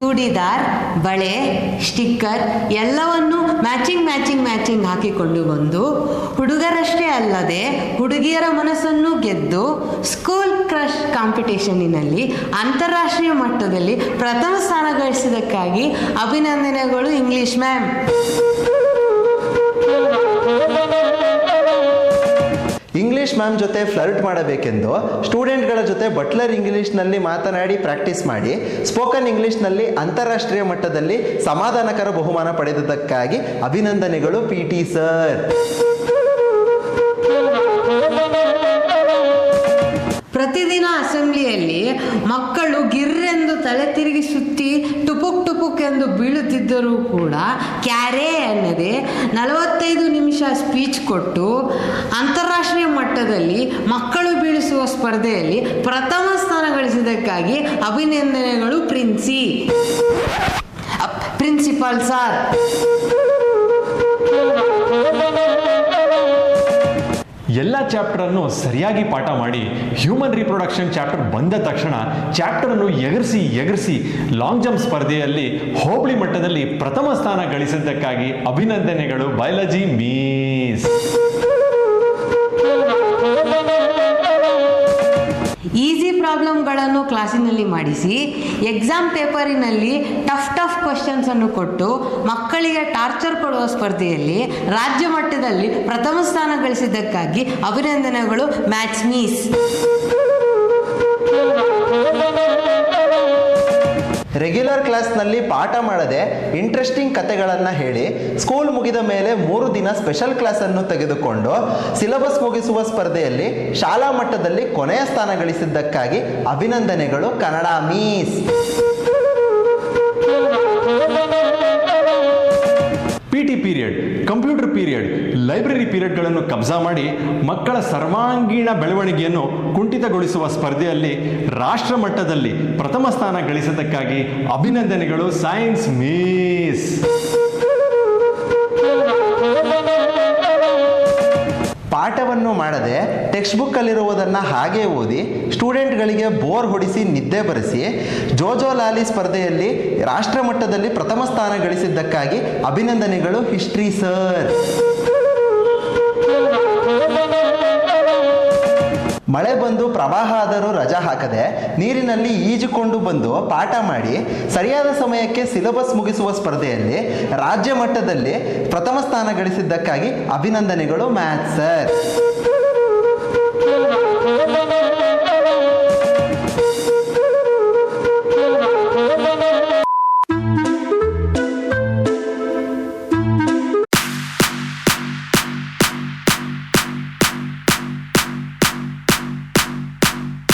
ಚೂಡಿದಾರ್, ಬಳೆ, ಸ್ಟಿಕ್ಕರ್ ಎಲ್ಲವನ್ನು ಮ್ಯಾಚಿಂಗ್ ಹಾಕಿಕೊಂಡು ಬಂದು ಹುಡುಗರಷ್ಟೇ ಅಲ್ಲದೆ ಹುಡುಗಿಯರ ಮನಸ್ಸನ್ನು ಗೆದ್ದು ಸ್ಕೂಲ್ ಕ್ರಶ್ ಕಾಂಪಿಟೇಷನ್ನಿನಲ್ಲಿ ಅಂತಾರಾಷ್ಟ್ರೀಯ ಮಟ್ಟದಲ್ಲಿ ಪ್ರಥಮ ಸ್ಥಾನ ಗಳಿಸಿದ್ದಕ್ಕಾಗಿ ಅಭಿನಂದನೆಗಳು ಇಂಗ್ಲಿಷ್ ಮ್ಯಾಮ್. ಇಂಗ್ಲಿಷ್ ಮ್ಯಾಮ್ ಜೊತೆ ಫ್ಲರ್ಟ್ ಮಾಡಬೇಕೆಂದು ಸ್ಟೂಡೆಂಟ್ಗಳ ಜೊತೆ ಬಟ್ಲರ್ ಇಂಗ್ಲಿಷ್ನಲ್ಲಿ ಮಾತನಾಡಿ ಪ್ರಾಕ್ಟೀಸ್ ಮಾಡಿ ಸ್ಪೋಕನ್ ಇಂಗ್ಲಿಷ್ನಲ್ಲಿ ಅಂತಾರಾಷ್ಟ್ರೀಯ ಮಟ್ಟದಲ್ಲಿ ಸಮಾಧಾನಕರ ಬಹುಮಾನ ಪಡೆದದಕ್ಕಾಗಿ ಅಭಿನಂದನೆಗಳು PT ಸರ್. ಪ್ರತಿದಿನ ಅಸೆಂಬ್ಲಿಯಲ್ಲಿ ಮಕ್ಕಳು ಗಿರ್ರೆಂದು ತಲೆ ತಿರುಗಿ ಸುತ್ತಿ ಟುಪುಕ್ ಎಂದು ಬೀಳುತ್ತಿದ್ದರೂ ಕೂಡ ಕ್ಯಾರೇ ಅನ್ನದೆ 45 ನಿಮಿಷ ಸ್ಪೀಚ್ ಕೊಟ್ಟು ಅಂತಾರಾಷ್ಟ್ರೀಯ ಮಟ್ಟದಲ್ಲಿ ಮಕ್ಕಳು ಬೀಳಿಸುವ ಸ್ಪರ್ಧೆಯಲ್ಲಿ ಪ್ರಥಮ ಸ್ಥಾನ ಗಳಿಸಿದ್ದಕ್ಕಾಗಿ ಅಭಿನಂದನೆಗಳು ಪ್ರಿನ್ಸಿಪಾಲ್ ಸರ್. ಎಲ್ಲ ಚಾಪ್ಟರನ್ನು ಸರಿಯಾಗಿ ಪಾಠ ಮಾಡಿ ಹ್ಯೂಮನ್ ರಿಪ್ರೊಡಕ್ಷನ್ ಚಾಪ್ಟರ್ ಬಂದ ತಕ್ಷಣ ಚಾಪ್ಟರನ್ನು ಎಗರಿಸಿ ಲಾಂಗ್ ಜಂಪ್ ಸ್ಪರ್ಧೆಯಲ್ಲಿ ಹೋಬಳಿ ಮಟ್ಟದಲ್ಲಿ ಪ್ರಥಮ ಸ್ಥಾನ ಗಳಿಸಿದ್ದಕ್ಕಾಗಿ ಅಭಿನಂದನೆಗಳು ಬಯಾಲಜಿ ಮಿಸ್. ಈಸಿ ಪ್ರಾಬ್ಲಮ್ಗಳನ್ನು ಕ್ಲಾಸಿನಲ್ಲಿ ಮಾಡಿಸಿ ಎಕ್ಸಾಮ್ ಪೇಪರಿನಲ್ಲಿ ಟಫ್ ಕ್ವಶನ್ಸ್ ಅನ್ನು ಕೊಟ್ಟು ಮಕ್ಕಳಿಗೆ ಟಾರ್ಚರ್ ಕೊಡುವ ಸ್ಪರ್ಧೆಯಲ್ಲಿ ರಾಜ್ಯ ಮಟ್ಟದಲ್ಲಿ ಪ್ರಥಮ ಸ್ಥಾನ ಗಳಿಸಿದ್ದಕ್ಕಾಗಿ ಅಭಿನಂದನೆಗಳು ಮ್ಯಾಥ್ಸ್ ಮಿಸ್. ರೆಗ್ಯುಲರ್ ಕ್ಲಾಸ್ನಲ್ಲಿ ಪಾಠ ಮಾಡದೆ ಇಂಟ್ರೆಸ್ಟಿಂಗ್ ಕಥೆಗಳನ್ನು ಹೇಳಿ ಸ್ಕೂಲ್ ಮುಗಿದ ಮೇಲೆ 3 ದಿನ ಸ್ಪೆಷಲ್ ಕ್ಲಾಸನ್ನು ತೆಗೆದುಕೊಂಡು ಸಿಲೆಬಸ್ ಮುಗಿಸುವ ಸ್ಪರ್ಧೆಯಲ್ಲಿ ಶಾಲಾ ಮಟ್ಟದಲ್ಲಿ ಕೊನೆಯ ಸ್ಥಾನ ಗಳಿಸಿದ್ದಕ್ಕಾಗಿ ಅಭಿನಂದನೆಗಳು Kannada miss. PT period, computer period, library ಪೀರಿಯಡ್ಗಳನ್ನು ಕಬ್ಜಾ ಮಾಡಿ ಮಕ್ಕಳ ಸರ್ವಾಂಗೀಣ ಬೆಳವಣಿಗೆಯನ್ನು ಕುಂಠಿತಗೊಳಿಸುವ ಸ್ಪರ್ಧೆಯಲ್ಲಿ ರಾಷ್ಟ್ರ ಮಟ್ಟದಲ್ಲಿ ಪ್ರಥಮ ಸ್ಥಾನ ಗಳಿಸಿದ್ದಕ್ಕಾಗಿ ಅಭಿನಂದನೆಗಳು ಸೈನ್ಸ್ ಮಿಸ್. ಪಾಠವನ್ನು ಮಾಡದೆ ಟೆಕ್ಸ್ಟ್ ಬುಕ್ಕಲ್ಲಿರುವುದನ್ನು ಹಾಗೆ ಓದಿ ಸ್ಟೂಡೆಂಟ್ಗಳಿಗೆ ಬೋರ್ ಹೊಡಿಸಿ ನಿದ್ದೆ ಬರೆಸಿ ಜೋಜೋಲಾಲಿ ಸ್ಪರ್ಧೆಯಲ್ಲಿ ರಾಷ್ಟ್ರ ಮಟ್ಟದಲ್ಲಿ ಪ್ರಥಮ ಸ್ಥಾನ ಗಳಿಸಿದ್ದಕ್ಕಾಗಿ ಅಭಿನಂದನೆಗಳು ಹಿಸ್ಟ್ರಿ ಸರ್. ಮಳೆ ಬಂದು ಪ್ರವಾಹ ಆದರೂ ರಜಾ ಹಾಕದೆ ನೀರಿನಲ್ಲಿ ಈಜಿಕೊಂಡು ಬಂದು ಪಾಠ ಮಾಡಿ ಸರಿಯಾದ ಸಮಯಕ್ಕೆ ಸಿಲೆಬಸ್ ಮುಗಿಸುವ ಸ್ಪರ್ಧೆಯಲ್ಲಿ ರಾಜ್ಯ ಮಟ್ಟದಲ್ಲಿ ಪ್ರಥಮ ಸ್ಥಾನ ಗಳಿಸಿದ್ದಕ್ಕಾಗಿ ಅಭಿನಂದನೆಗಳು ಮ್ಯಾಥ್ಸ್ ಸರ್.